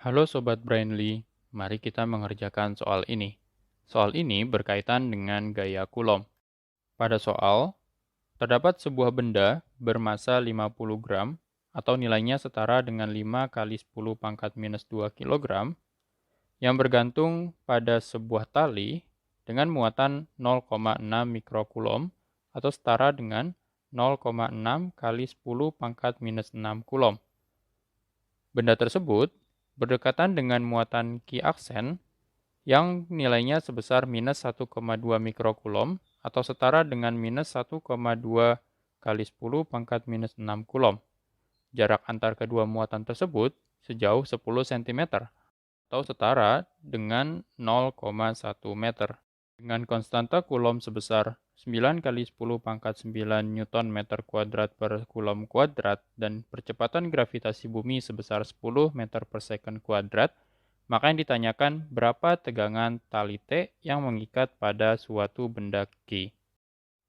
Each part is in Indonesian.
Halo Sobat Brainly, mari kita mengerjakan soal ini. Soal ini berkaitan dengan gaya Coulomb. Pada soal, terdapat sebuah benda bermassa 50 gram atau nilainya setara dengan 5 kali 10 pangkat minus 2 kilogram yang bergantung pada sebuah tali dengan muatan 0,6 mikrocoulomb atau setara dengan 0,6 kali 10 pangkat minus 6 coulomb. Benda tersebut berdekatan dengan muatan Ki aksen yang nilainya sebesar minus 1,2 mikrocoulomb atau setara dengan minus 1,2 kali 10 pangkat minus 6 coulomb. Jarak antar kedua muatan tersebut sejauh 10 cm atau setara dengan 0,1 meter. Dengan konstanta Coulomb sebesar 9 kali 10 pangkat 9 Newton meter kuadrat per Coulomb kuadrat dan percepatan gravitasi bumi sebesar 10 meter per second kuadrat, maka yang ditanyakan berapa tegangan tali T yang mengikat pada suatu benda Q.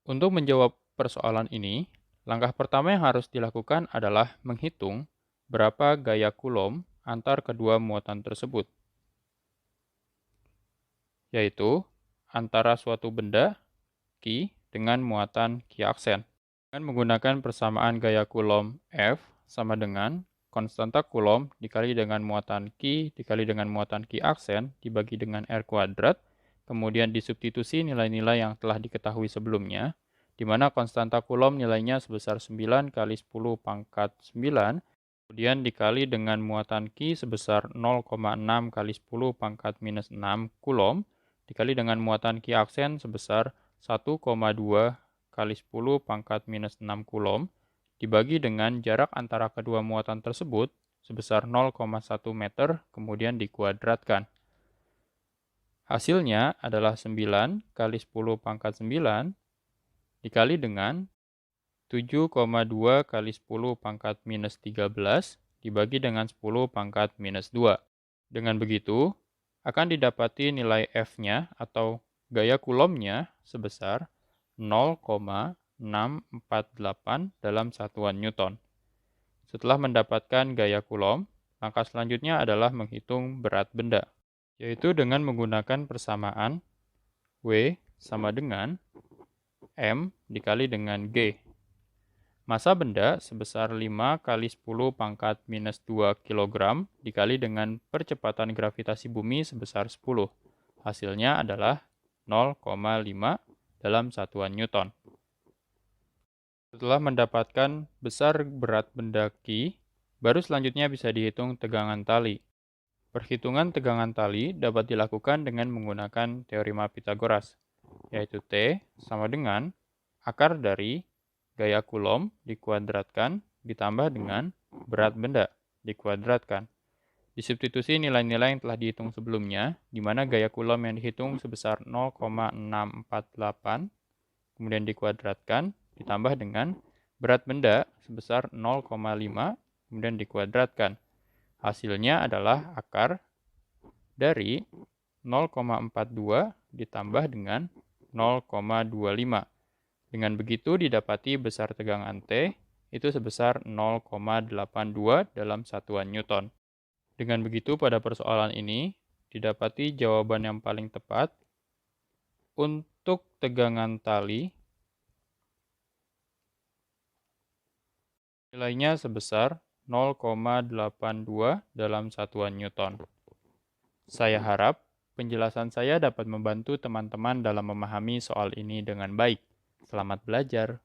Untuk menjawab persoalan ini, langkah pertama yang harus dilakukan adalah menghitung berapa gaya Coulomb antar kedua muatan tersebut, yaitu antara suatu benda Q dengan muatan Q aksen. Dengan menggunakan persamaan gaya Coulomb F sama dengan konstanta Coulomb dikali dengan muatan Q dikali dengan muatan Q aksen dibagi dengan R kuadrat, kemudian disubstitusi nilai-nilai yang telah diketahui sebelumnya, di mana konstanta Coulomb nilainya sebesar 9 kali 10 pangkat 9, kemudian dikali dengan muatan Q sebesar 0,6 kali 10 pangkat minus 6 Coulomb, dikali dengan muatan Q aksen sebesar 1,2 kali 10 pangkat minus 6 Coulomb, dibagi dengan jarak antara kedua muatan tersebut sebesar 0,1 meter, kemudian dikuadratkan. Hasilnya adalah 9 kali 10 pangkat 9 dikali dengan 7,2 kali 10 pangkat minus 13 dibagi dengan 10 pangkat minus 2. Dengan begitu, akan didapati nilai F-nya atau gaya Coulomb-nya sebesar 0,648 dalam satuan Newton. Setelah mendapatkan gaya Coulomb, langkah selanjutnya adalah menghitung berat benda, yaitu dengan menggunakan persamaan W sama dengan M dikali dengan G. Massa benda sebesar 5 kali 10 pangkat minus 2 kg dikali dengan percepatan gravitasi bumi sebesar 10. Hasilnya adalah 0,5 dalam satuan Newton. Setelah mendapatkan besar berat benda Q, baru selanjutnya bisa dihitung tegangan tali. Perhitungan tegangan tali dapat dilakukan dengan menggunakan teorema Pythagoras, yaitu T sama dengan akar dari gaya Coulomb dikuadratkan ditambah dengan berat benda dikuadratkan. Disubstitusi nilai-nilai yang telah dihitung sebelumnya, di mana gaya Coulomb yang dihitung sebesar 0,648, kemudian dikuadratkan, ditambah dengan berat benda sebesar 0,5, kemudian dikuadratkan. Hasilnya adalah akar dari 0,42 ditambah dengan 0,25. Dengan begitu didapati besar tegangan T itu sebesar 0,82 dalam satuan Newton. Dengan begitu pada persoalan ini didapati jawaban yang paling tepat untuk tegangan tali nilainya sebesar 0,82 dalam satuan Newton. Saya harap penjelasan saya dapat membantu teman-teman dalam memahami soal ini dengan baik. Selamat belajar.